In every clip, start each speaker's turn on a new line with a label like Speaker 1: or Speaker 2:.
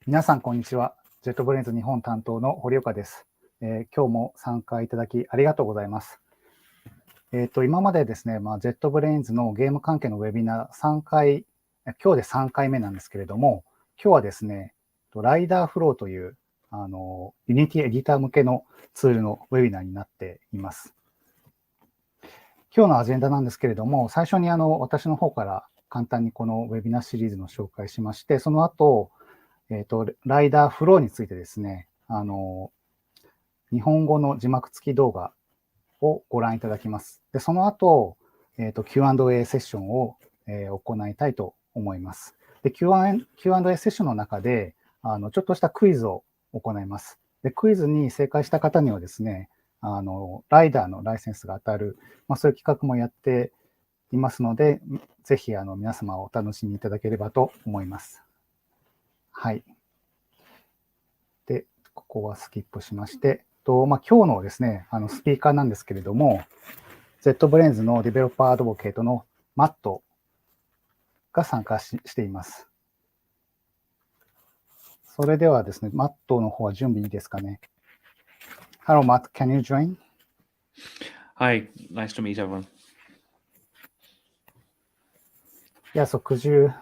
Speaker 1: 皆さん、こんにちは。ジェットブレインズ日本担当の堀岡です。今日も参加いただきありがとうございます。今までですね、ジェットブレインズのゲーム関係のウェビナー3回、今日で3回目なんですけれども、今日はですね、RiderFlowというユニティエディター向けのツールのウェビナーになっています。今日のアジェンダなんですけれども、最初に私の方から簡単にこのウェビナーシリーズの紹介しまして、その後、RiderFlow についてですね、日本語の字幕付き動画をご覧いただきます。で、その後、Q&A セッションを、行いたいと思います。で、Q&A セッションの中で、ちょっとしたクイズを行います。で、クイズに正解した方にはですね、ライダーのライセンスが当たる、そういう企画もやっていますので、ぜひ皆様お楽しみいただければと思います。はい。で、ここはスキップしまして、今日のですね、スピーカーなんですけれども、JetBrainsのデベロッパーアドボケイトのマットが参加しています。それではですね、マットの方は準備いいですかね。Hello, Matt. Can you join?
Speaker 2: Hi, nice to meet everyone.
Speaker 1: Yeah, so could you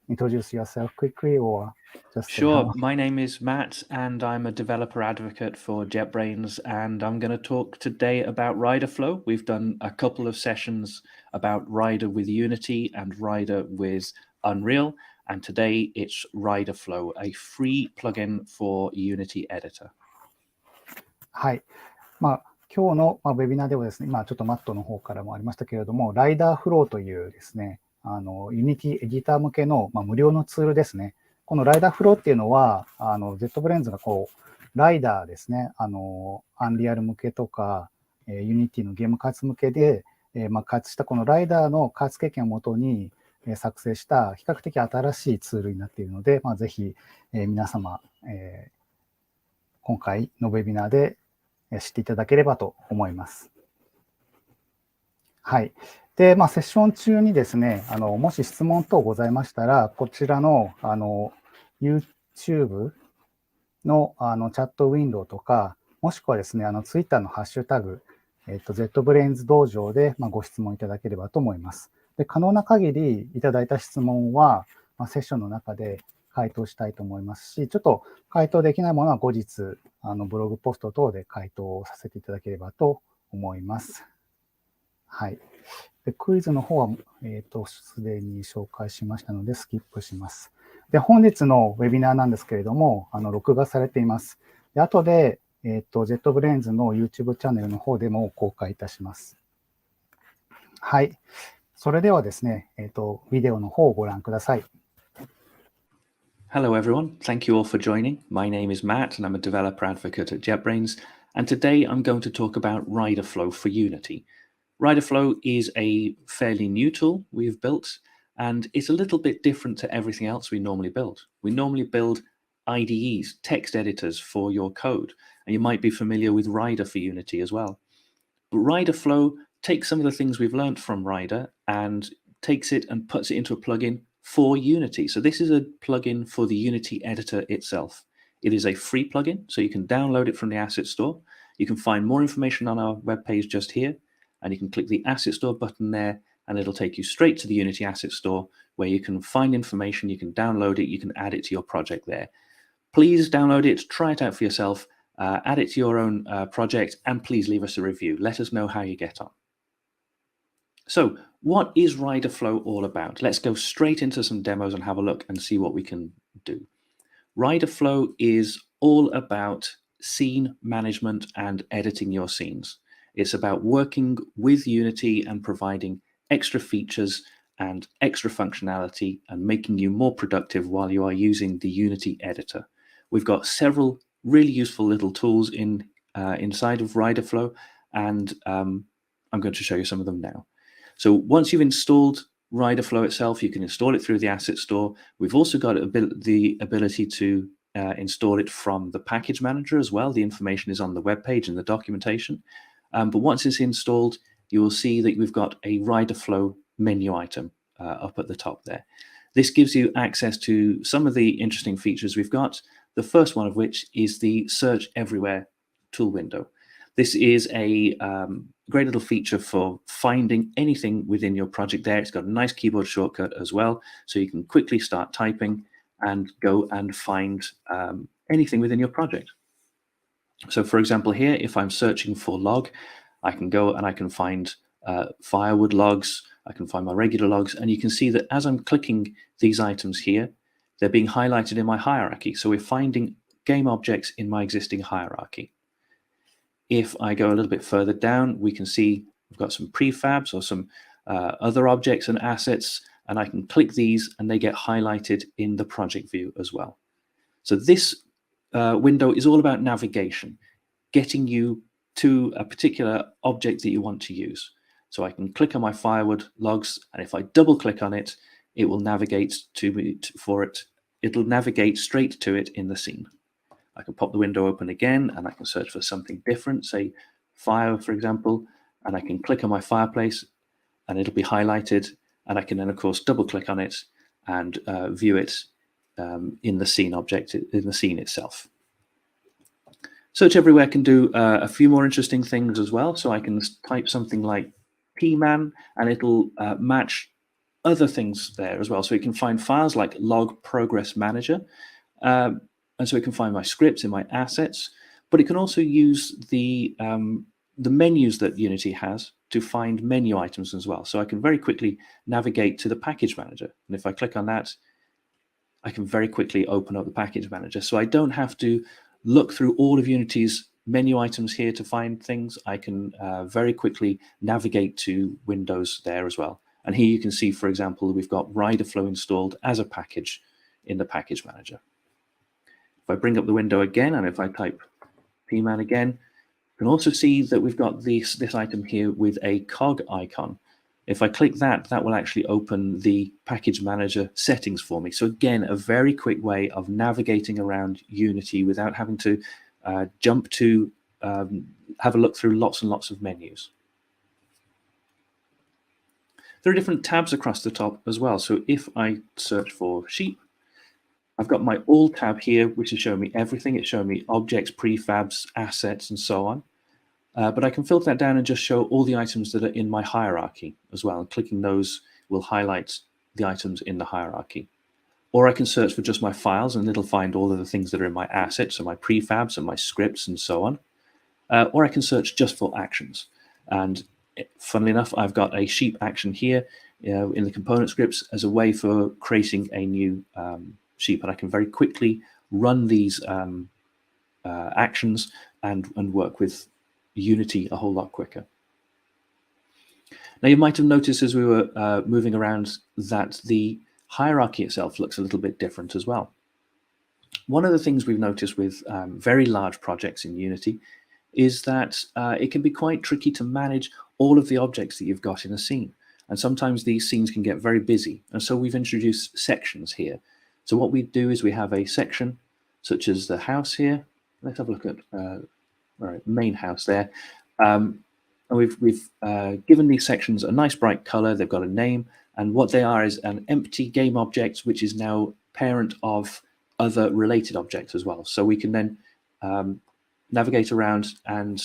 Speaker 1: introduce yourself quickly or just
Speaker 2: Sure. My name is Matt and I'm a developer advocate for JetBrains, and I'm going to talk today about RiderFlow. We've done a couple of sessions about Rider with Unity and Rider with Unreal, and today it's RiderFlow, a free plugin for Unity Editor.
Speaker 1: はい。今日のウェビナーではですね、今ちょっとマットの方からもありましたけれども、RiderFlowというですね、Unity エディター向けの、無料のツールですね。このRiderFlowっていうのは、JetBrains がライダーですね、アンリアル向けとか、Unity のゲーム開発向けで、開発したこのライダーの開発経験をもとに、作成した比較的新しいツールになっているので、ぜひ、皆様、今回のウェビナーで知っていただければと思います。はい。で、セッション中にですね、もし質問等ございましたら、こちらの、YouTube の、チャットウィンドウとか、もしくはですね、Twitter のハッシュタグ、JetBrains 道場で、ご質問いただければと思います。で、可能な限りいただいた質問は、セッションの中で回答したいと思いますし、ちょっと回答できないものは後日、ブログポスト等で回答をさせていただければと思います。はい。で、クイズの方は、すでに紹介しましたので、スキップします。で、本日のウェビナーなんですけれども、録画されています。で、後で、JetBrains の YouTube チャンネルの方でも公開いたします。はい。それではですね、ビデオの方をご覧ください。
Speaker 2: Hello everyone, thank you all for joining. My name is Matt and I'm a developer advocate at JetBrains, and today I'm going to talk about RiderFlow for Unity. RiderFlow is a fairly new tool we've built, and it's a little bit different to everything else we normally build. We normally build IDEs, text editors for your code, and you might be familiar with Rider for Unity as well. But RiderFlow takes some of the things we've learned from Rider and takes it and puts it into a plugin for Unity. So this is a plugin for the Unity editor itself. It is a free plugin, so you can download it from the Asset Store. You can find more information on our webpage just here, and you can click the Asset Store button there, and it'll take you straight to the Unity Asset Store where you can find information, you can download it, you can add it to your project there. Please download it, try it out for yourself, add it to your own project, and please leave us a review. Let us know how you get on. So what is RiderFlow all about? Let's go straight into some demos and have a look and see what we can do. RiderFlow is all about scene management and editing your scenes. It's about working with Unity and providing extra features and extra functionality and making you more productive while you are using the Unity editor. We've got several really useful little tools inside of RiderFlow, and I'm going to show you some of them now. So once you've installed RiderFlow itself, you can install it through the Asset Store. We've also got the ability to install it from the package manager as well. The information is on the web page and the documentation. But once it's installed, you will see that we've got a RiderFlow menu item up at the top there. This gives you access to some of the interesting features we've got, the first one of which is the Search Everywhere tool window. This is a great little feature for finding anything within your project there. It's got a nice keyboard shortcut as well, so you can quickly start typing and go and find anything within your project. So for example here, if I'm searching for log, I can go and I can find firewood logs, I can find my regular logs, and you can see that as I'm clicking these items here, they're being highlighted in my hierarchy. So we're finding game objects in my existing hierarchy. If I go a little bit further down, we can see we've got some prefabs or some other objects and assets, and I can click these and they get highlighted in the project view as well. So this window is all about navigation, getting you to a particular object that you want to use. So I can click on my firewood logs, and if I double click on it, it will navigate to me for it. It'll navigate straight to it in the scene. I can pop the window open again and I can search for something different, say fire, for example, and I can click on my fireplace and it'll be highlighted, and I can then of course double click on it and view it in the scene object, in the scene itself. Search Everywhere can do a few more interesting things as well. So I can type something like P-man and it'll match other things there as well. So it can find files like log progress manager, and so it can find my scripts and my assets, but it can also use the menus that Unity has to find menu items as well. So I can very quickly navigate to the package manager, and if I click on that, I can very quickly open up the package manager. So I don't have to look through all of Unity's menu items here to find things. I can very quickly navigate to windows there as well. And here you can see, for example, we've got RiderFlow installed as a package in the package manager. If I bring up the window again, and if I type pman again, you can also see that we've got this item here with a cog icon. If I click that, that will actually open the package manager settings for me. So again, a very quick way of navigating around Unity without having to jump to have a look through lots and lots of menus. There are different tabs across the top as well. So if I search for sheep, I've got my All tab here, which is showing me everything. It's showing me objects, prefabs, assets, and so on. But I can filter that down and just show all the items that are in my hierarchy as well. And clicking those will highlight the items in the hierarchy. Or I can search for just my files and it'll find all of the things that are in my assets, so my prefabs and my scripts and so on. Or I can search just for actions. And funnily enough, I've got a sheep action here in the component scripts as a way for creating a new sheep. And I can very quickly run these actions and work with Unity a whole lot quicker. Now you might have noticed as we were moving around that the hierarchy itself looks a little bit different as well. One of the things we've noticed with very large projects in Unity is that it can be quite tricky to manage all of the objects that you've got in a scene. And sometimes these scenes can get very busy. And so we've introduced sections here. So what we do is we have a section such as the house here. Let's have a look at main house there. And we've given these sections a nice bright color. They've got a name, and what they are is an empty game object, which is now parent of other related objects as well. So we can then navigate around and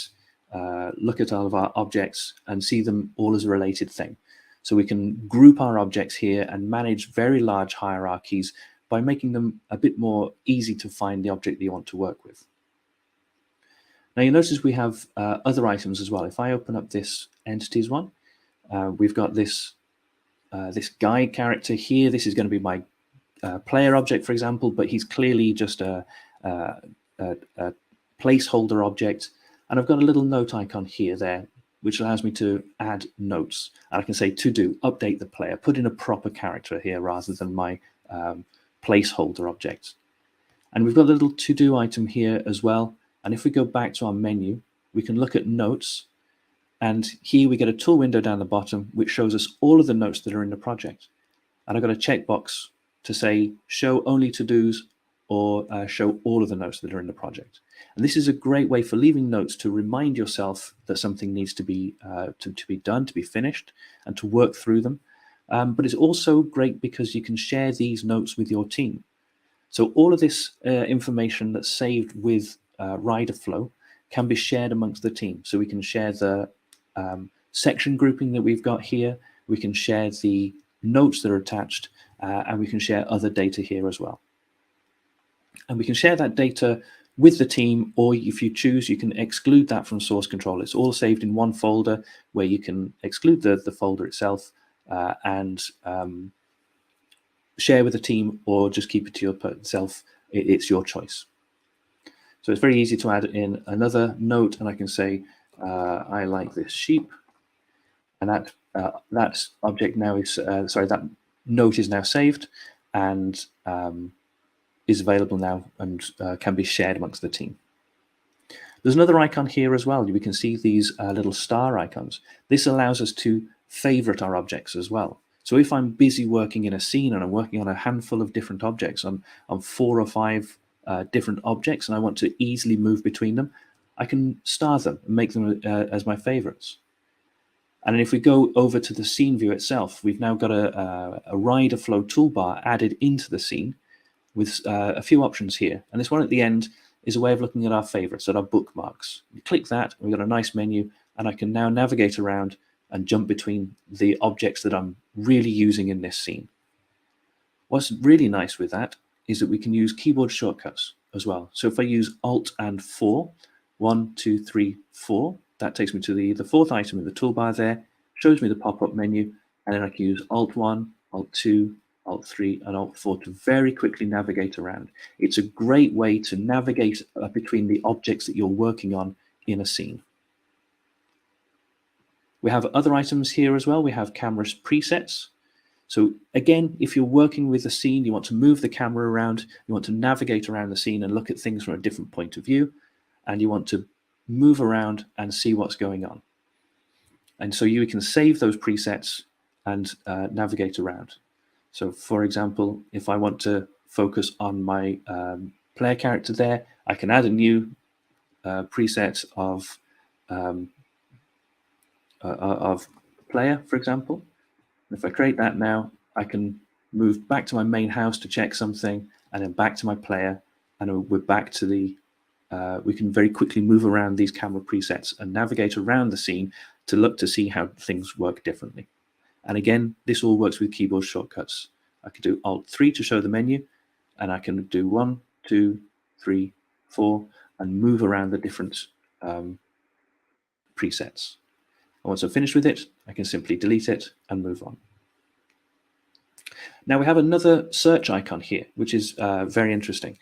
Speaker 2: look at all of our objects and see them all as a related thing. So we can group our objects here and manage very large hierarchies by making them a bit more easy to find the object that you want to work with. Now you notice we have other items as well. If I open up this entities one, we've got this this guide character here. This is going to be my player object, for example, but he's clearly just a placeholder object. And I've got a little note icon here there, which allows me to add notes. And I can say to do, update the player, put in a proper character here rather than my placeholder object. And we've got a little to-do item here as well. And if we go back to our menu, we can look at notes. And here we get a tool window down the bottom, which shows us all of the notes that are in the project. And I've got a checkbox to say, show only to-dos or show all of the notes that are in the project. And this is a great way for leaving notes to remind yourself that something needs to be done, to be finished, and to work through them. but it's also great because you can share these notes with your team. So all of this information that's saved with RiderFlow can be shared amongst the team. So we can share the section grouping that we've got here. We can share the notes that are attached, and we can share other data here as well. And we can share that data with the team, or if you choose, you can exclude that from source control. It's all saved in one folder where you can exclude the folder itself and share with the team, or just keep it to yourself. It's your choice. So it's very easy to add in another note, and I can say, I like this sheep, and that object now is, that note is now saved and is available now and can be shared amongst the team. There's another icon here as well. We can see these little star icons. This allows us to favorite our objects as well. So if I'm busy working in a scene and I'm working on a handful of different objects, on 4 or 5 different objects, and I want to easily move between them, I can star them and make them as my favorites. And if we go over to the scene view itself, we've now got a RiderFlow toolbar added into the scene with a few options here. And this one at the end is a way of looking at our favorites, at our bookmarks. You click that, and we've got a nice menu, and I can now navigate around and jump between the objects that I'm really using in this scene. What's really nice with that is that we can use keyboard shortcuts as well. So if I use Alt and 4, 1, 2, 3, 4, that takes me to the 4th item in the toolbar there, shows me the pop-up menu, and then I can use Alt 1, Alt 2, Alt 3, and Alt 4 to very quickly navigate around. It's a great way to navigate between the objects that you're working on in a scene. We have other items here as well. We have camera presets. So again, if you're working with a scene, you want to move the camera around, you want to navigate around the scene and look at things from a different point of view, and you want to move around and see what's going on. And so you can save those presets and navigate around. So for example, if I want to focus on my player character there, I can add a new preset of player, for example. If I create that now, I can move back to my main house to check something, and then back to my player, and we're back to the, we can very quickly move around these camera presets and navigate around the scene to look to see how things work differently. And again, this all works with keyboard shortcuts. I could do Alt 3 to show the menu, and I can do 1, 2, 3, 4, and move around the different presets. And once I've finished with it, I can simply delete it and move on. Now we have another search icon here, which is very interesting.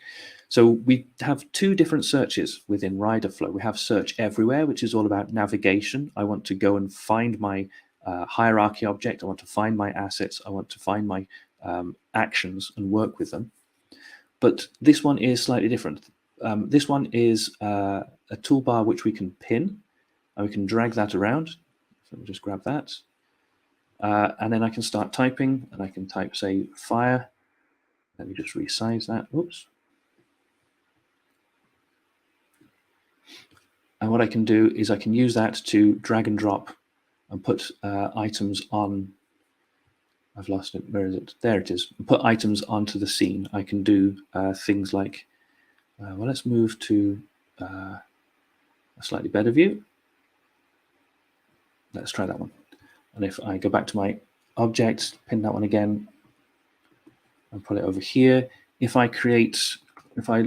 Speaker 2: So we have 2 different searches within RiderFlow. We have Search Everywhere, which is all about navigation. I want to go and find my hierarchy object. I want to find my assets. I want to find my actions and work with them. But this one is slightly different. This one is a toolbar which we can pin, and we can drag that around. So we'll just grab that. And then I can start typing, and I can type, say, fire. Let me just resize that. Oops. And what I can do is I can use that to drag and drop and put items on. I've lost it. Where is it? There it is. Put items onto the scene. I can do things like, well, let's move to a slightly better view. Let's try that one. And if I go back to my object, pin that one again, and put it over here. If I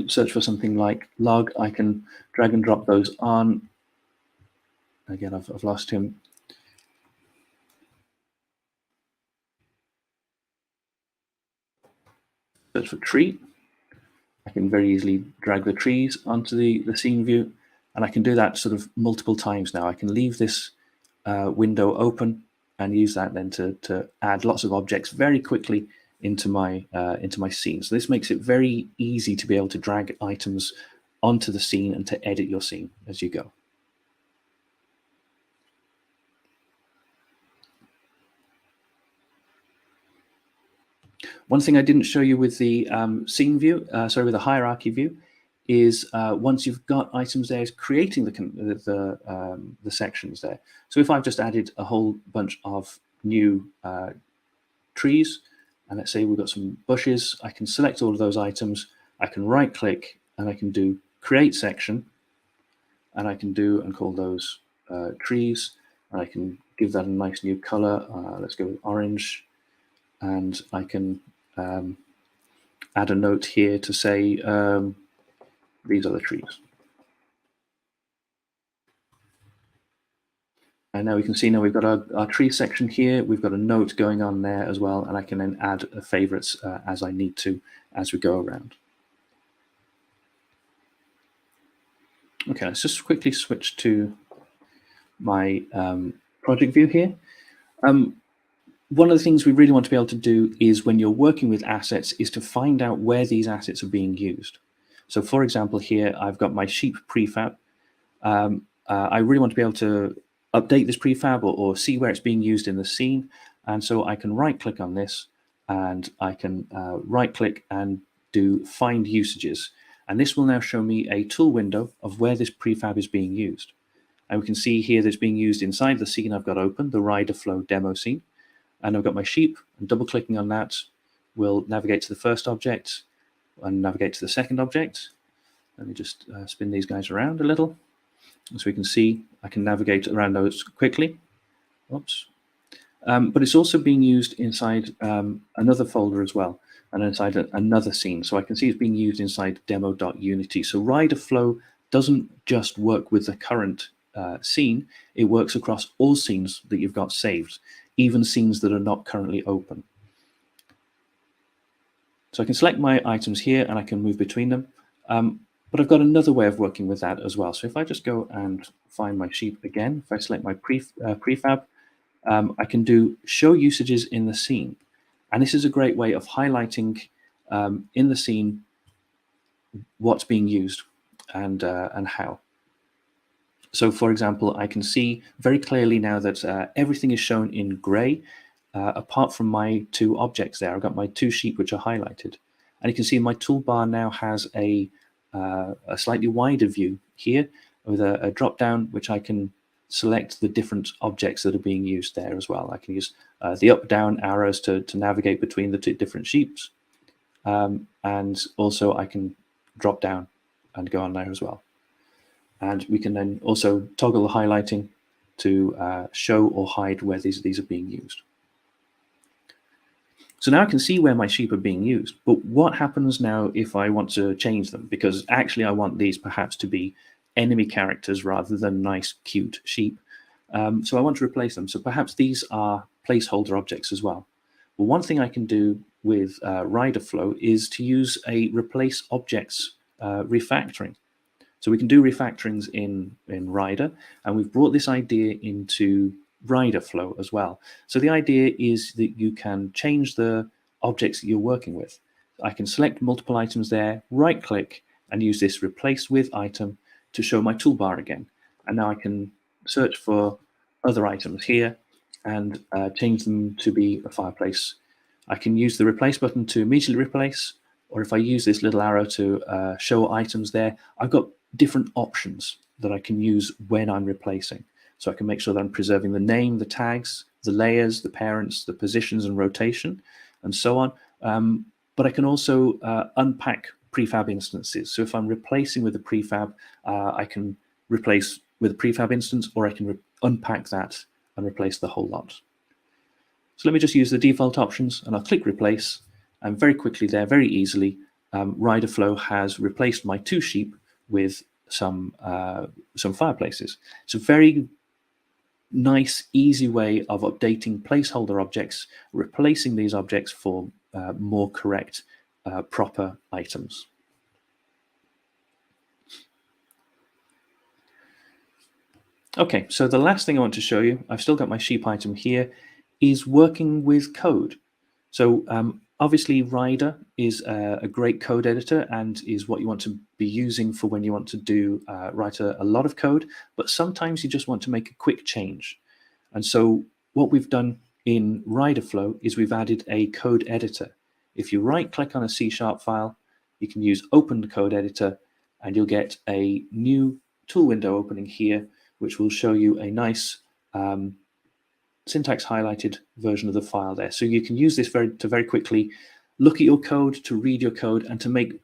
Speaker 2: search for something like log, I can drag and drop those on. Again, I've lost him. Search for tree. I can very easily drag the trees onto the scene view, and I can do that sort of multiple times now. I can leave this window open and use that then to add lots of objects very quickly into my scene. So this makes it very easy to be able to drag items onto the scene and to edit your scene as you go. One thing I didn't show you with the scene view, with the hierarchy view, is once you've got items there, is creating the sections there. So if I've just added a whole bunch of new trees, and let's say we've got some bushes. I can select all of those items. I can right click and I can do create section, and I can do and call those trees, and I can give that a nice new color. Let's go with orange, and I can add a note here to say these are the trees. And now we can see now we've got our tree section here. We've got a note going on there as well, and I can then add favorites as I need to as we go around. Okay, let's just quickly switch to my project view here. One of the things we really want to be able to do is when you're working with assets is to find out where these assets are being used. So for example, here I've got my sheep prefab. I really want to be able to update this prefab or see where it's being used in the scene. And so I can right click on this, and I can right click and do find usages. And this will now show me a tool window of where this prefab is being used. And we can see here that it's being used inside the scene I've got open, the RiderFlow demo scene. And I've got my sheep, and double clicking on that will navigate to the first object and navigate to the second object. Let me just spin these guys around a little. So we can see I can navigate around those quickly. Oops. But it's also being used inside another folder as well, and inside another scene. So I can see it's being used inside demo.unity. So RiderFlow doesn't just work with the current scene, it works across all scenes that you've got saved, even scenes that are not currently open. So I can select my items here and I can move between them. But I've got another way of working with that as well. So if I just go and find my sheep again, if I select my prefab, I can do show usages in the scene. And this is a great way of highlighting in the scene what's being used and how. So for example, I can see very clearly now that everything is shown in gray, apart from my two objects there. I've got my two sheep which are highlighted. And you can see my toolbar now has a slightly wider view here with a drop down which I can select the different objects that are being used there as well. I can use the up down arrows to navigate between the two different sheeps, and also I can drop down and go on there as well. And we can then also toggle the highlighting to show or hide where these are being used. So now I can see where my sheep are being used, but what happens now if I want to change them? Because actually I want these perhaps to be enemy characters rather than nice, cute sheep. So I want to replace them. So perhaps these are placeholder objects as well. Well, one thing I can do with RiderFlow is to use a replace objects refactoring. So we can do refactorings in Rider, and we've brought this idea into RiderFlow as well. So the idea is that you can change the objects that you're working with. I can select multiple items there, right click, and use this replace with item to show my toolbar again. And now I can search for other items here and change them to be a fireplace. I can use the replace button to immediately replace, or if I use this little arrow to show items there, I've got different options that I can use when I'm replacing. So I can make sure that I'm preserving the name, the tags, the layers, the parents, the positions and rotation, and so on. But I can also unpack prefab instances. So if I'm replacing with a prefab, I can replace with a prefab instance, or I can unpack that and replace the whole lot. So let me just use the default options, and I'll click replace, and very quickly there, very easily, RiderFlow has replaced my two sheep with some fireplaces. It's a very nice, easy way of updating placeholder objects, replacing these objects for more correct, proper items. Okay, so the last thing I want to show you, I've still got my sheep item here, is working with code. So obviously Rider is a great code editor and is what you want to be using for when you want to write a lot of code, but sometimes you just want to make a quick change. And so what we've done in RiderFlow is we've added a code editor. If you right click on a C# file, you can use open the code editor, and you'll get a new tool window opening here, which will show you a nice syntax highlighted version of the file there. So you can use this to very quickly look at your code, to read your code, and to make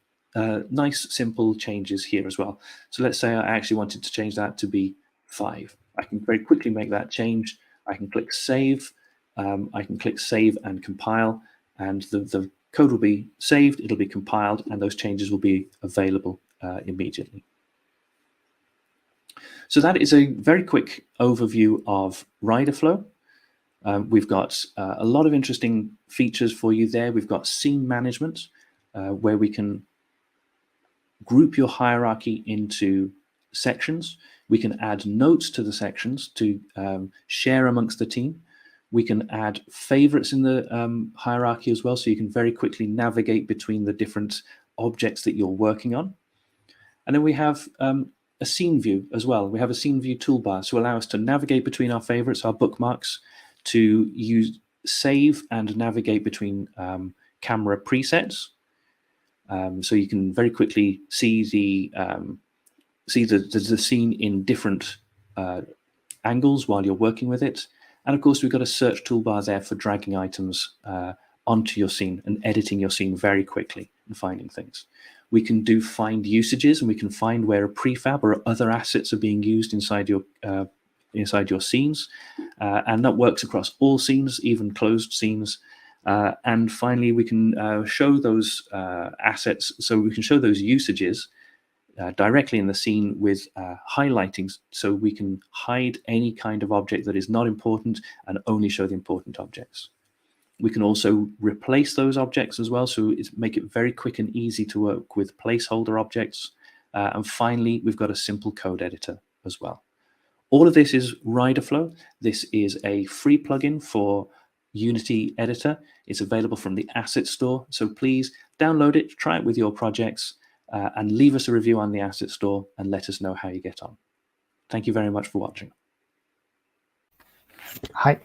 Speaker 2: nice, simple changes here as well. So let's say I actually wanted to change that to be 5. I can very quickly make that change. I can click Save. I can click Save and Compile, and the code will be saved, it'll be compiled, and those changes will be available immediately. So that is a very quick overview of RiderFlow. We've got a lot of interesting features for you there. We've got scene management, where we can group your hierarchy into sections. We can add notes to the sections to share amongst the team. We can add favorites in the hierarchy as well, so you can very quickly navigate between the different objects that you're working on. And then we have a scene view as well. We have a scene view toolbar to allow us to navigate between our favorites, our bookmarks, to save and navigate between camera presets. So you can very quickly see the scene in different angles while you're working with it. And of course, we've got a search toolbar there for dragging items onto your scene and editing your scene very quickly and finding things. We can do find usages, and we can find where a prefab or other assets are being used inside your scenes. And that works across all scenes, even closed scenes. And finally, we can show those assets, so we can show those usages directly in the scene with highlighting, so we can hide any kind of object that is not important and only show the important objects. We can also replace those objects as well, so make it very quick and easy to work with placeholder objects. And finally, we've got a simple code editor as well. All of this is RiderFlow. This is a free plugin for Unity Editor. It's available from the Asset Store, so please download it, try it with your projects, and leave us a review on the Asset Store and let us know how you get on. Thank you very much for watching.
Speaker 1: はい。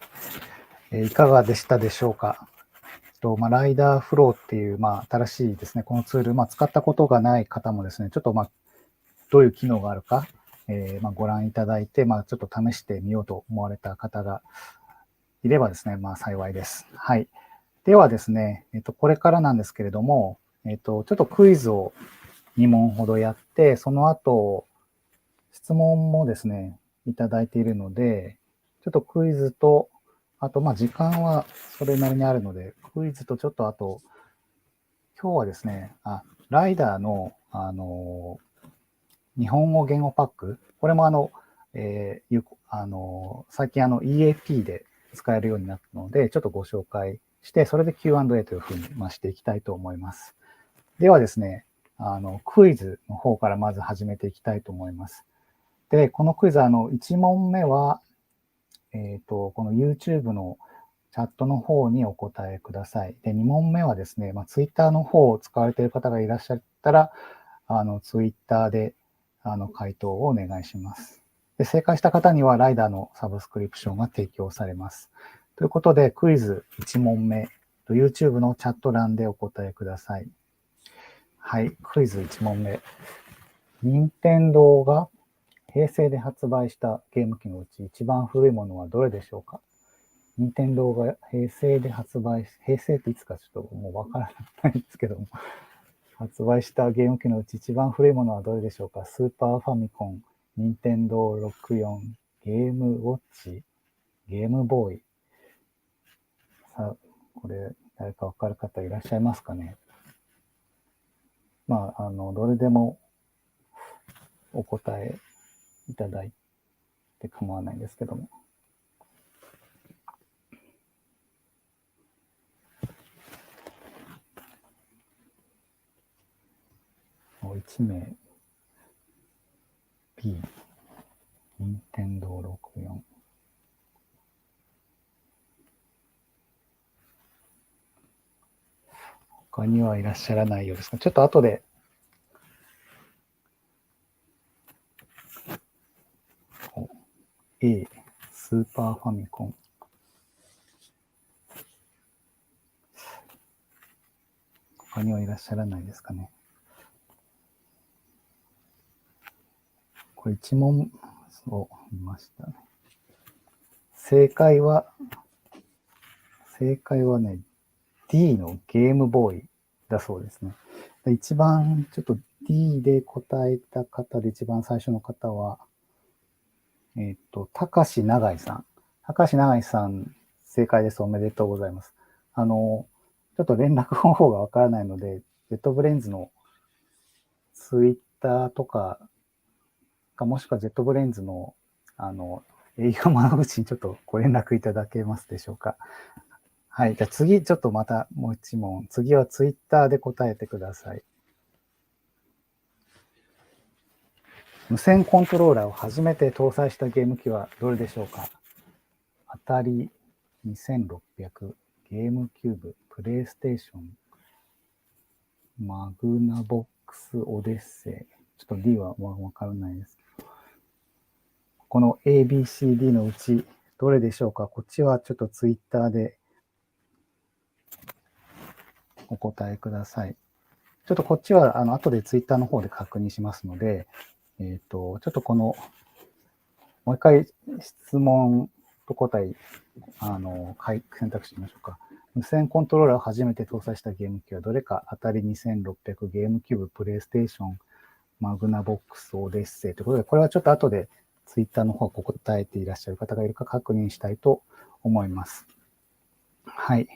Speaker 1: いかがでしたでしょうか。RiderFlowっていう、新しいですね、このツール、使ったことがない方もですね、ちょっとどういう機能があるか、ご覧いただいて、ちょっと試してみようと思われた方がいればですね、幸いです。はい。ではですね、これからなんですけれども、ちょっとクイズを2問ほどやって、その後、質問もですね、いただいているので、ちょっとクイズと、あと、時間はそれなりにあるので、クイズとちょっとあと、今日はですね、ライダーの、日本語言語パック、これも最近EAP で使えるようになったので、ちょっとご紹介して、それで Q&A というふうにしていきたいと思います。ではですね、クイズの方からまず始めていきたいと思います。で、このクイズ1問目は、この YouTube のチャットの方にお答えください。で、2問目はですね、Twitter の方を使われている方がいらっしゃったら、Twitter で回答をお願いします。で、正解した方にはライダーのサブスクリプションが提供されます。ということで、クイズ1問目、YouTube のチャット欄でお答えください。はい、クイズ1問目。任天堂が平成で発売したゲーム機のうち一番古いものはどれでしょうか。任天堂が平成で発売し、平成っていつかちょっともうわからないんですけども、発売したゲーム機のうち一番古いものはどれでしょうか。スーパーファミコン、任天堂64、ゲームウォッチ、ゲームボーイ。さあ、これ誰かわかる方いらっしゃいますかね。どれでもお答えいただいて構わないんですけども。1名 B、任天堂64。他にはいらっしゃらないようですが、ちょっと後でA、スーパーファミコン。他にはいらっしゃらないですかね。これ1問を見ましたね。正解はね、D のゲームボーイだそうですね。一番ちょっと D で答えた方で一番最初の方は、高志永井さん。高志永井さん、正解です。おめでとうございます。ちょっと連絡方法がわからないので、JetBrainsのツイッターとか、もしくはJetBrainsの、営業窓口にちょっとご連絡いただけますでしょうか。はい。じゃあ次、ちょっとまたもう一問。次はツイッターで答えてください。無線コントローラーを初めて搭載したゲーム機はどれでしょうか。当たり2600、ゲームキューブ、プレイステーション、マグナボックス、オデッセイ。ちょっと D はわからないです。この A、B、C、D のうちどれでしょうか。こっちはちょっとツイッターでお答えください。ちょっとこっちは後でツイッターの方で確認しますので、ちょっともう一回質問と答え、選択してみましょうか。無線コントローラーを初めて搭載したゲーム機はどれか。当たり2600、ゲームキューブ、プレイステーション、マグナボックス、オデッセイということで、これはちょっと後でツイッターの方答えていらっしゃる方がいるか確認したいと思います。はい。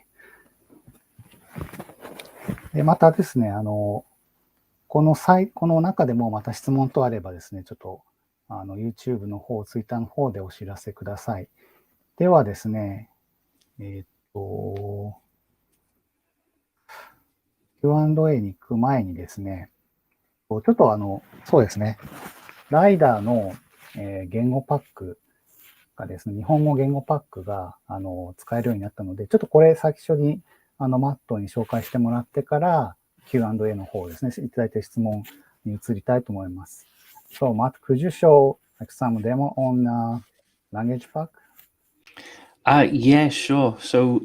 Speaker 1: で、またですね、この中でもまた質問とあればですね、ちょっとYouTube の方、Twitter の方でお知らせください。ではですね、Q&A に行く前にですね、ちょっとそうですね、ライダーの、言語パックがですね、日本語言語パックが使えるようになったので、ちょっとこれ最初にマットに紹介してもらってから Q&A の方ですね、いただいた質問に移りたいと思います。So, Matt, could you show like some demo on language pack?
Speaker 2: Yeah, sure. So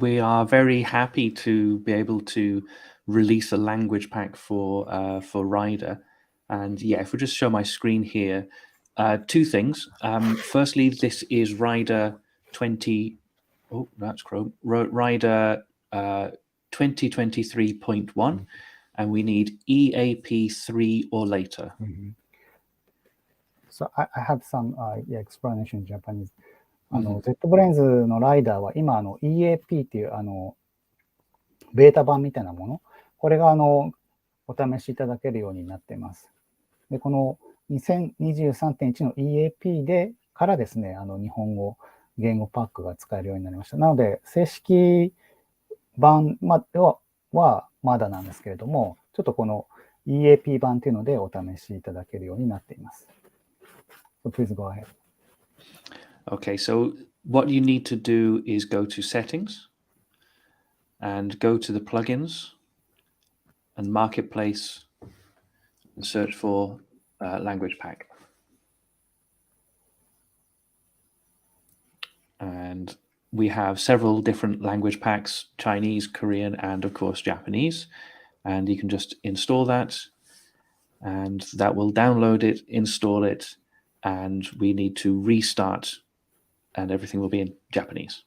Speaker 2: we are very happy to be able to release a language pack for Rider. And yeah, if we just show my screen here, two things. Firstly, this is Rider 20. Oh, that's Chrome. Rider 2023.1, and we need EAP3 or later.
Speaker 1: So I have some explanation in Japanese. JetBrains のライダーは今EAP っていうベータ版みたいなもの、これがお試しいただけるようになっています。で、この 2023.1 の EAP でからですね、日本語言語パックが使えるようになりました。なので、正式版まではまだなんですけれども、ちょっとこの EAP 版っていうのでお試しいただけるようになっています。So please go ahead.
Speaker 2: Okay, so what you need to do is go to Settings and go to the Plugins and Marketplace and search for Language Pack. And we have several different language packs, Chinese, Korean, and of course Japanese. And you can just install that, and that will download it, install it, and we need to restart, and everything will be in Japanese.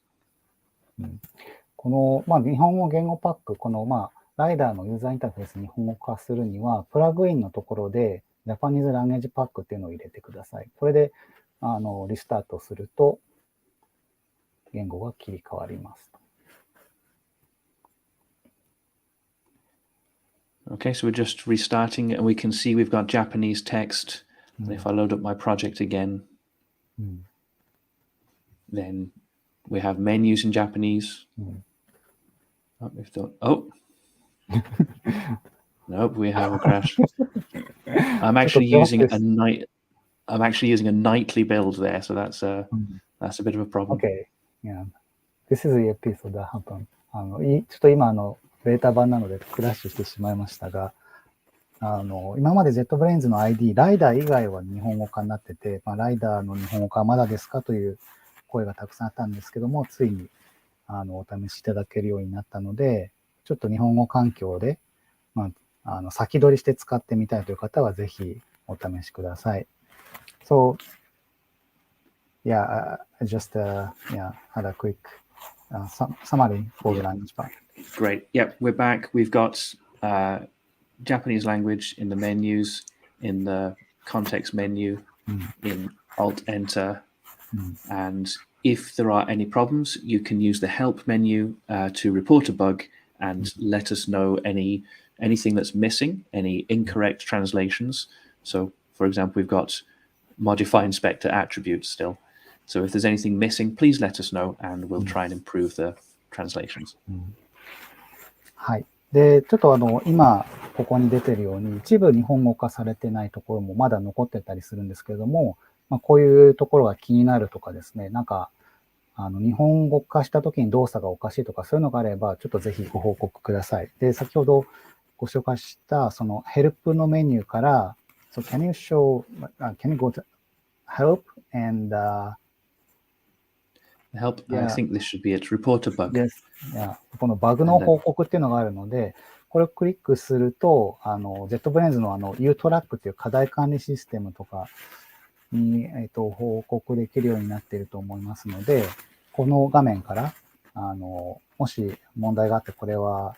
Speaker 1: この、日本語言語パック、この、ライダーのユーザーインターフェースに日本語化するには、プラグインのところで、ジャパニーズランゲージパックっていうのを入れてください。これで、リスタートすると、言語が切り替わります。
Speaker 2: Okay, so we're just restarting, and we can see we've got Japanese text. And if I load up my project again, then we have menus in Japanese. Oh, nope, we have a crash. I'm actually using a nightly build there, so that's a bit of a problem.
Speaker 1: Okay, yeah. This is a piece of that happen. ちょっと今ベータ版なのでクラッシュしてしまいましたが、今まで JetBrains の ID、ライダー以外は日本語化になってて、ライダーの日本語化はまだですかという声がたくさんあったんですけども、ついにお試しいただけるようになったので、ちょっと日本語環境で、先取りして使ってみたいという方はぜひお試しください。So, Yeah, I just had a quick summary for the language part.
Speaker 2: Great. Yep, we're back. We've got Japanese language in the menus, in the context menu, in Alt-Enter. And if there are any problems, you can use the help menu to report a bug and let us know anything that's missing, any incorrect translations. So, for example, we've got modify inspector attributes still. So if there's anything missing, please let us know and we'll try and improve the translations.
Speaker 1: はい。で、ちょっと今、ここに出てるように、一部日本語化されてないところもまだ残ってたりするんですけれども、こういうところが気になるとかですね、なんか、日本語化したときに動作がおかしいとか、そういうのがあれば、ちょっとぜひご報告ください。で、先ほどご紹介した、そのヘルプのメニューから、So can you go to help and
Speaker 2: Help, I think this should be it. Report a bug.
Speaker 1: Yes. Yeah. このバグの報告っていうのがあるので、これをクリックすると、JetBrains のU トラックっていう課題管理システムとかに、報告できるようになっていると思いますので、この画面から、もし問題があって、これは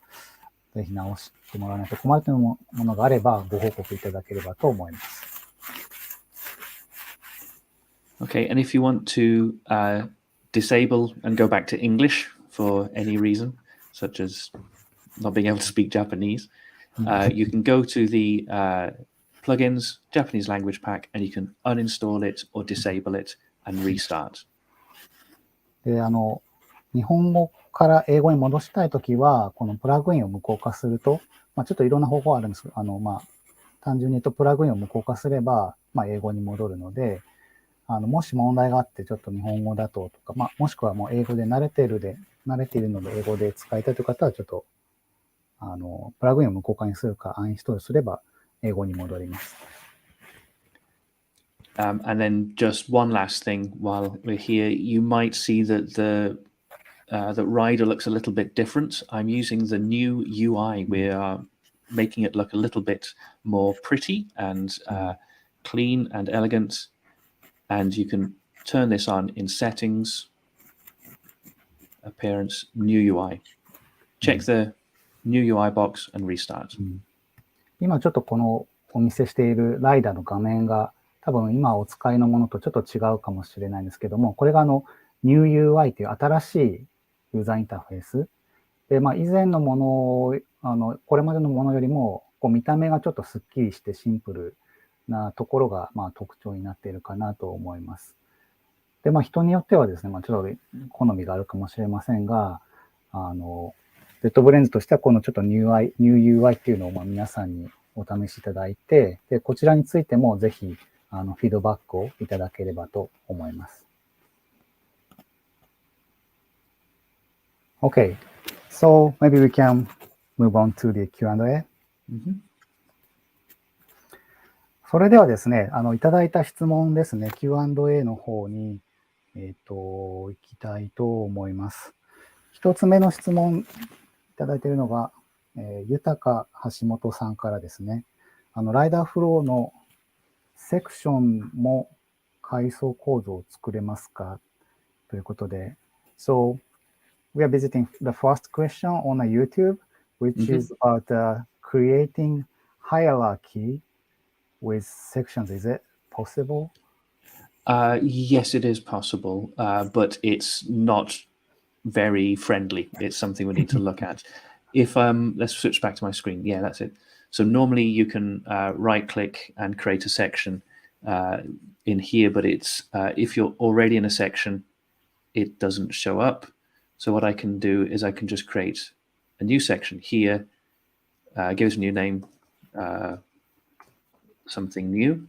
Speaker 1: ぜひ直してもらわないと困るというものがあれば、ご報告いただければと思います。
Speaker 2: Okay, and if you want to disable and go back to English for any reason, such as not being able to speak Japanese, you can go to the plugins, Japanese language pack, and you can uninstall it or disable it and restart.
Speaker 1: で、日本語から英語に戻したいときは、このプラグインを無効化すると、ちょっといろんな方法あるんですけど、単純に言うとプラグインを無効化すれば、英語に戻るので、もし問題があってちょっと日本語だととか、もしくはもう英語で慣れているので英語で使いたいという方はちょっと、プラグインを無効化にするかアンインストールすれば英語に戻ります。
Speaker 2: And then just one last thing while we're here, you might see that that Rider looks a little bit different. I'm using the new UI. We are making it look a little bit more pretty and clean and elegant. And you can turn this on in settings, appearance, new UI. Check the new UI box and restart.
Speaker 1: 今ちょっとこのお見せしているライダーの画面が多分今お使いのものとちょっと違うかもしれないんですけども、これがNew UI という新しいユーザーインターフェース。で、以前のもの、これまでのものよりも見た目がちょっとスッキリしてシンプルなところが特徴になっているかなと思います。で、人によってはですね、ちょっと好みがあるかもしれませんが、JetBrainsとしてはこのちょっと New UI っていうのを皆さんにお試しいただいて、で、こちらについてもぜひフィードバックをいただければと思います。Okay, so maybe we can move on to the Q&A. それではですね、いただいた質問ですね、Q&A の方に、行きたいと思います。一つ目の質問いただいているのが、豊か橋本さんからですね、RiderFlow のセクションも階層構造を作れますかということで、So, we are visiting the first question on YouTube, which is about creating hierarchy with sections. Is it possible?
Speaker 2: Yes, it is possible, but it's not very friendly. It's something we need to look at. If let's switch back to my screen. Yeah, that's it. So normally you can right-click and create a section in here, but it's if you're already in a section, it doesn't show up. So what I can do is I can just create a new section here, give it a new name, something new,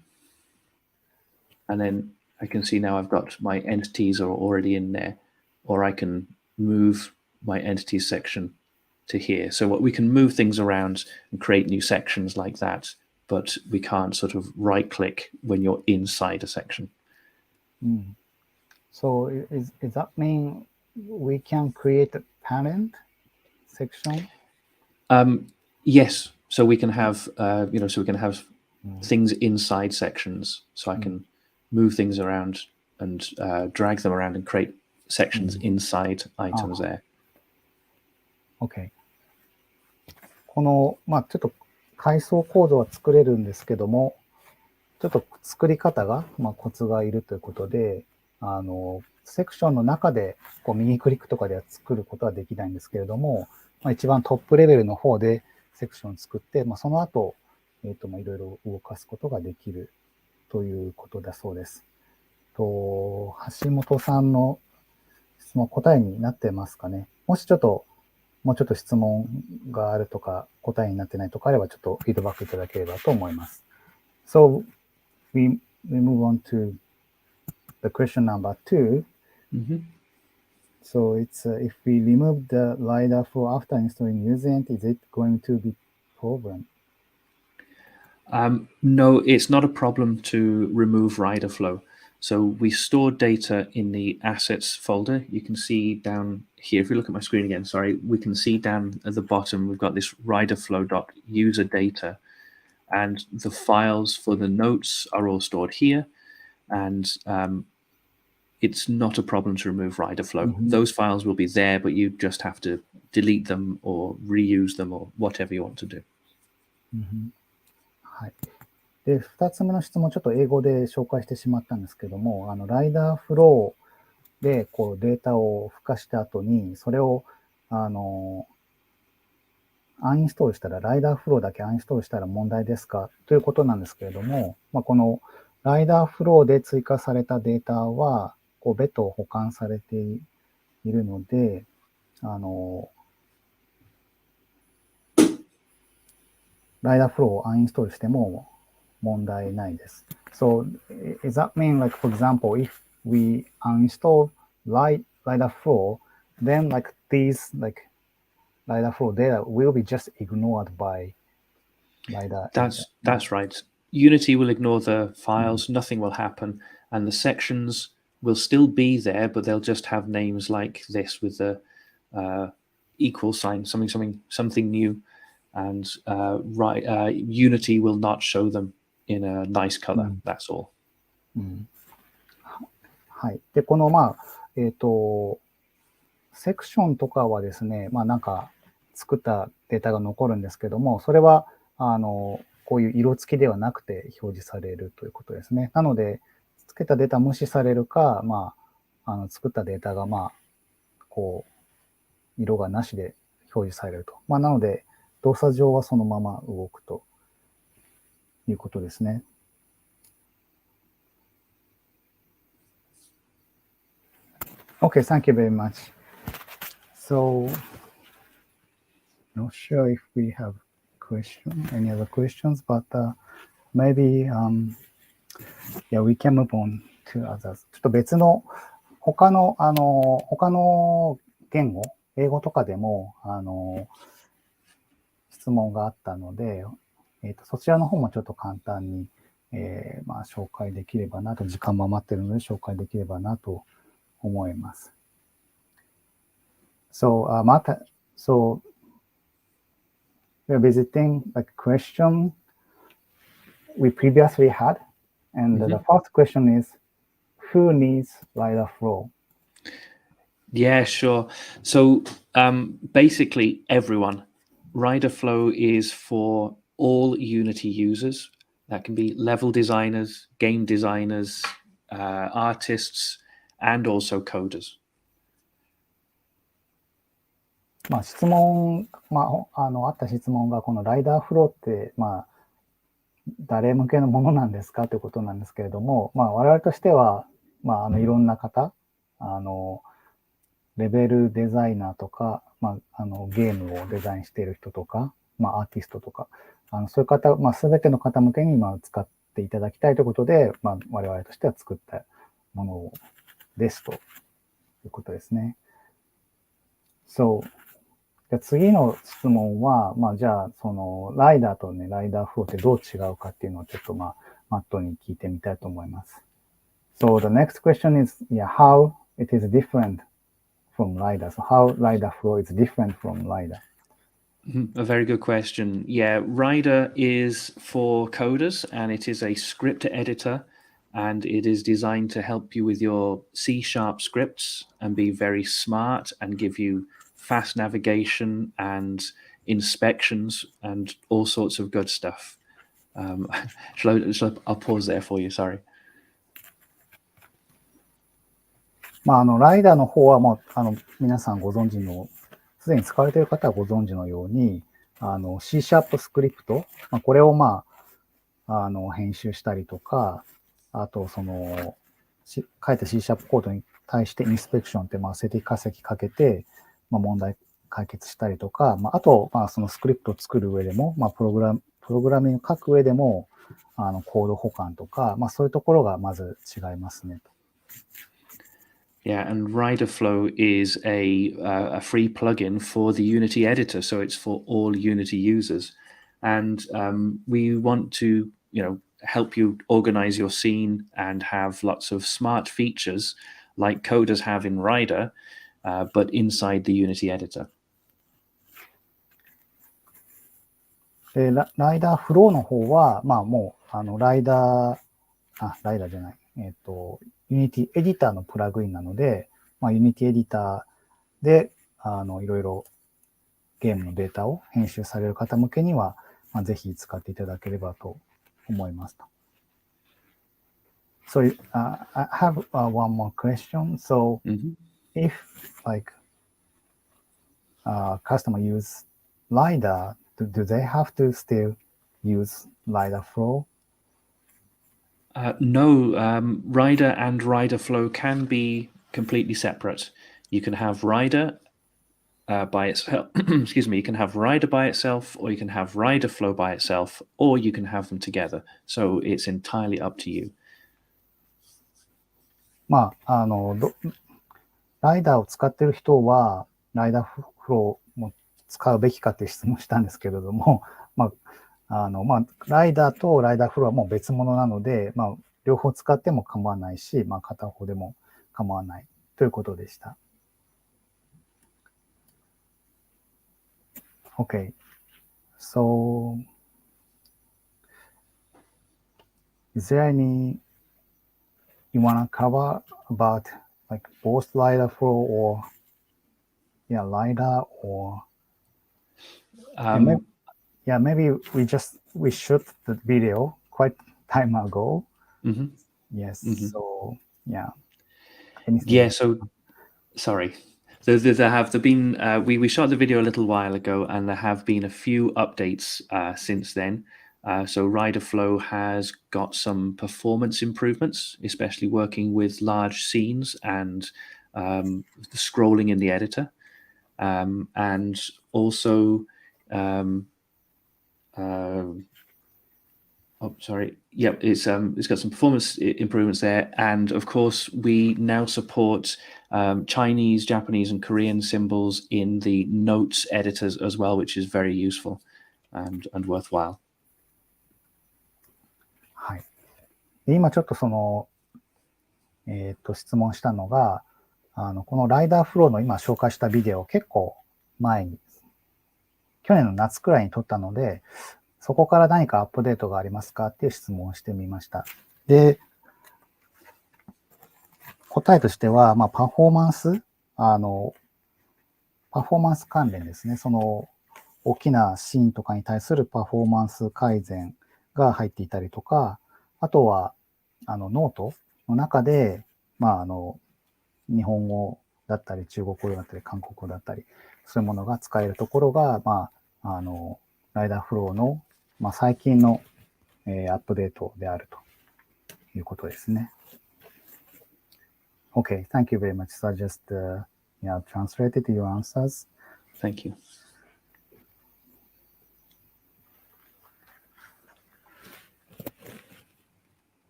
Speaker 2: and then I can see now I've got my entities are already in there, or I can move my entities section to here. So what we can move things around and create new sections like that, but we can't sort of right click when you're inside a section.
Speaker 1: So is that mean we can create a parent section?
Speaker 2: Yes. So we can have, so we can have things inside sections. So I can move things around and drag them around and create sections inside items there.
Speaker 1: OK。この、ちょっと階層コードは作れるんですけども、ちょっと作り方が、コツがいるということで、セクションの中でこう右クリックとかでは作ることはできないんですけれども、一番トップレベルの方でセクションを作って、その後、いろいろ動かすことができるということだそうです。橋本さんの質問、答えになってますかね。もしもうちょっと質問があるとか、答えになってないとかあれば、ちょっとフィードバックいただければと思います。So, we move on to the question number 2. So it's if we remove the RiderFlow after installing UseEnt, is it going to be problem?
Speaker 2: No, it's not a problem to remove RiderFlow. So we store data in the assets folder. You can see down here, if we look at my screen again, sorry, we can see down at the bottom, we've got this RiderFlow.user data. And the files for the notes are all stored here. And it's not a problem to remove RiderFlow. Those files will be there, but you just have to delete them or reuse them or whatever you want to do.
Speaker 1: はい。で、2つ目の質問、ちょっと英語で紹介してしまったんですけども、RiderFlowでこうデータを付加した後に、それを、アンインストールしたら、RiderFlowだけアンインストールしたら問題ですかということなんですけれども、このRiderFlowで追加されたデータは、別途保管されているので、RiderFlowをアンインストールしても問題ないです。So, does that mean, like, for example, if we uninstall RiderFlow, then, like, these, like, RiderFlow data will be just ignored by Rider?
Speaker 2: That's right. Unity will ignore the files, nothing will happen, and the sections will still be there, but they'll just have names like this with the equal sign, something new, and Unity will not show them in a nice color. That's all.
Speaker 1: はい。で、この、セクションとかはですね、なんか作ったデータが残るんですけども、それは、こういう色付きではなくて表示されるということですね。なので、つけたデータ無視されるか、作ったデータが、色がなしで表示されると。なので、動作上はそのまま動くということですね。Okay, thank you very much. So, not sure if we have any other questions, but maybe, yeah, we can move on to others. ちょっと別の、他の言語、英語とかでも、質問があったので、そちらの方もちょっと簡単に、紹介できればなと、時間も余っているので紹介できればなと思います。So, so we're visiting like question we previously had, and the first question is, who needs RiderFlow?
Speaker 2: Yeah, sure. So basically everyone. RiderFlow is for all Unity users. That can be level designers, game designers, artists, and also coders.
Speaker 1: 質問、あった質問が、このRiderFlowって、誰向けのものなんですかということなんですけれども、我々としては、いろんな方、レベルデザイナーとか、ゲームをデザインしている人とか、アーティストとか、そういう方、すべての方向けに使っていただきたいということで、我々としては作ったものですということですね。So, じゃ次の質問は、じゃあ、その、ライダーとね、RiderFlowってどう違うかっていうのをちょっとマットに聞いてみたいと思います。So, the next question is, yeah, how it is different from Rider. So how RiderFlow is different from Rider?
Speaker 2: A very good question. Yeah, Rider is for coders and it is a script editor and it is designed to help you with your C# scripts and be very smart and give you fast navigation and inspections and all sorts of good stuff. I'll pause there for you, sorry.
Speaker 1: ライダーの方はもう、皆さんご存知の、すでに使われている方はご存知のように、C# スクリプト、これを編集したりとか、あと、書いた C# コードに対してインスペクションって静的化石かけて、問題解決したりとか、あと、そのスクリプトを作る上でも、プログラミング書く上でも、コード保管とか、そういうところがまず違いますね。
Speaker 2: Yeah, and RiderFlow is a free plugin for the Unity editor, so it's for all Unity users. And we want to, help you organize your scene and have lots of smart features like coders have in Rider, but inside the Unity editor.
Speaker 1: ライダーフローの方は、もう、ライダーじゃない、Unity エディターのプラグインなので、Unity エディターで、いろいろゲームのデータを編集される方向けには、ぜひ使っていただければと思います。So, I have one more question. So, if customer use LiDAR, do they have to still use RiderFlow?
Speaker 2: No, Rider and RiderFlow can be completely separate. You can have Rider by itself. Excuse me. You can have Rider by itself, or you can have RiderFlow by itself, or you can have them together. So it's entirely up to you.
Speaker 1: ライダーを使っている人は、ライダーフローも使うべきかという質問したんですけれども、ライダーとライダーフローはもう別物なので、両方使っても構わないし、片方でも構わないということでした。Okay. So, is there any you want to cover about both LiDAR flow or LiDAR or maybe we shoot the video quite time ago. Yes. So
Speaker 2: so sorry. There have been we shot the video a little while ago, and there have been a few updates since then. So RiderFlow has got some performance improvements, especially working with large scenes and the scrolling in the editor, and also it's got some performance improvements there, and of course we now support Chinese, Japanese, and Korean symbols in the notes editors as well, which is very useful and worthwhile.
Speaker 1: はい。で今ちょっと質問したのが、このライダーフローの今紹介したビデオを結構前に、去年の夏くらいに撮ったので、そこから何かアップデートがありますかっていう質問をしてみました。で、答えとしては、パフォーマンス関連ですね。大きなシーンとかに対するパフォーマンス改善が入っていたりとか、あとは、ノートの中で、日本語だったり、中国語だったり、韓国語だったり、そういうものが使えるところが、ライダーフローの、最近の、アップデートであるということですね。Okay, thank you very much. So I just translated your answers.
Speaker 2: Thank you.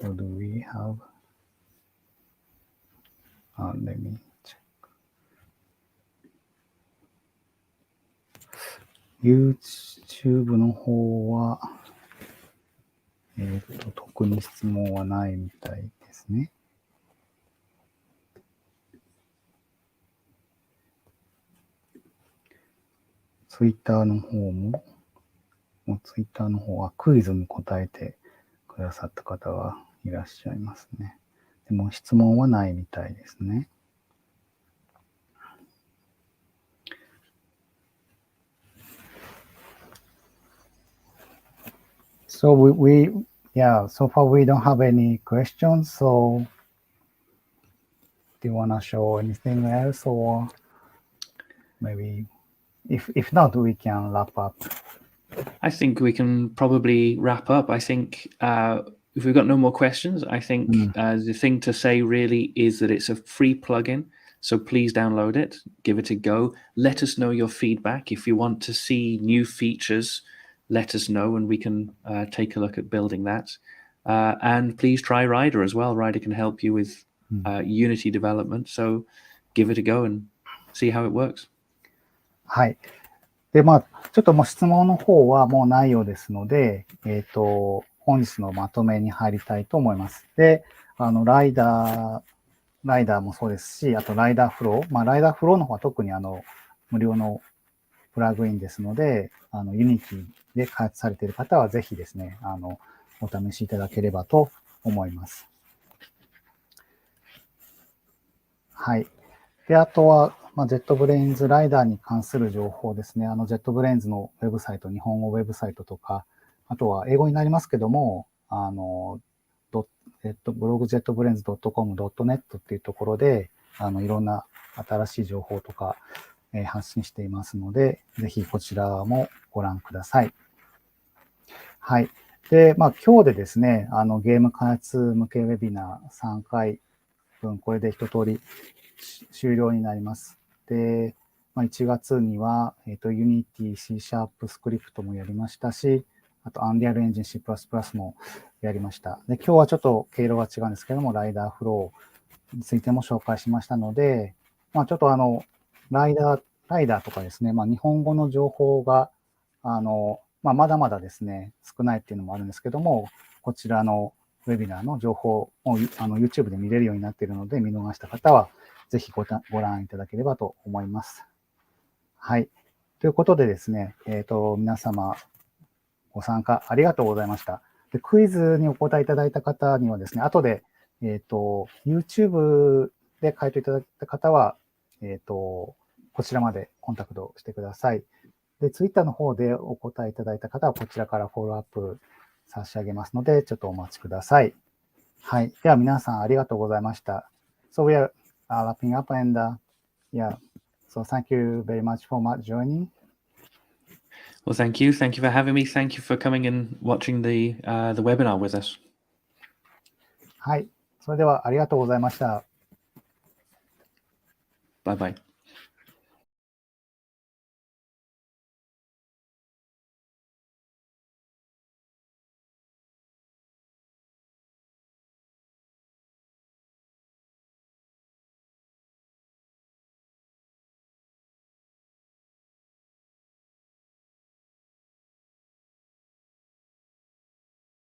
Speaker 1: So do we have? Let me check. YouTube の方は、特に質問はないみたいですね。Twitter の方はクイズに答えてくださった方がいらっしゃいますね。でも質問はないみたいですね。So so far we don't have any questions. So do you want to show anything else, or maybe if not, we can wrap up.
Speaker 2: I think we can probably wrap up. I think if we've got no more questions, I think the thing to say really is that it's a free plugin. So please download it, give it a go. Let us know your feedback. If you want to see new features, let us know and we can take a look at building that. And please try Rider as well. Rider can help you with Unity development. So give it a go and see how it works.
Speaker 1: はい。で、ちょっともう質問の方はもうないようですので、本日のまとめに入りたいと思います。で、ライダーもそうですし、あとライダーフロー。ライダーフローの方は特に無料のプラグインですので、Unity で開発されている方はぜひですね、お試しいただければと思います。はい。で、あとは、JetBrains Rider に関する情報ですね。JetBrains のウェブサイト、日本語ウェブサイトとか、あとは英語になりますけども、ブログ JetBrains.com.net っていうところで、いろんな新しい情報とか、発信していますので、ぜひこちらもご覧ください。はい。で、今日でですね、ゲーム開発向けウェビナー3回分、これで一通り終了になります。で、1月には、Unity C# スクリプトもやりましたし、あと Unreal Engine C++ もやりました。で、今日はちょっと経路が違うんですけども、RiderFlowについても紹介しましたので、ちょっとライダーとかですね、日本語の情報が、まだまだですね、少ないっていうのもあるんですけども、こちらのウェビナーの情報をYouTube で見れるようになっているので、見逃した方は、ぜひご覧いただければと思います。はい。ということでですね、皆様、ご参加ありがとうございました。で、クイズにお答えいただいた方にはですね、後で、YouTube で回答いただいた方は、こちらまでコンタクトしてください。で、Twitter の方でお答えいただいた方は、こちらからフォローアップ差し上げますので、ちょっとお待ちください。はい。では、皆さんありがとうございました。So we are wrapping up and yeah, so thank you very much for joining.
Speaker 2: Well, thank you. Thank you for having me. Thank you for coming and watching the webinar with us.
Speaker 1: はい。それではありがとうございました。
Speaker 2: Bye bye.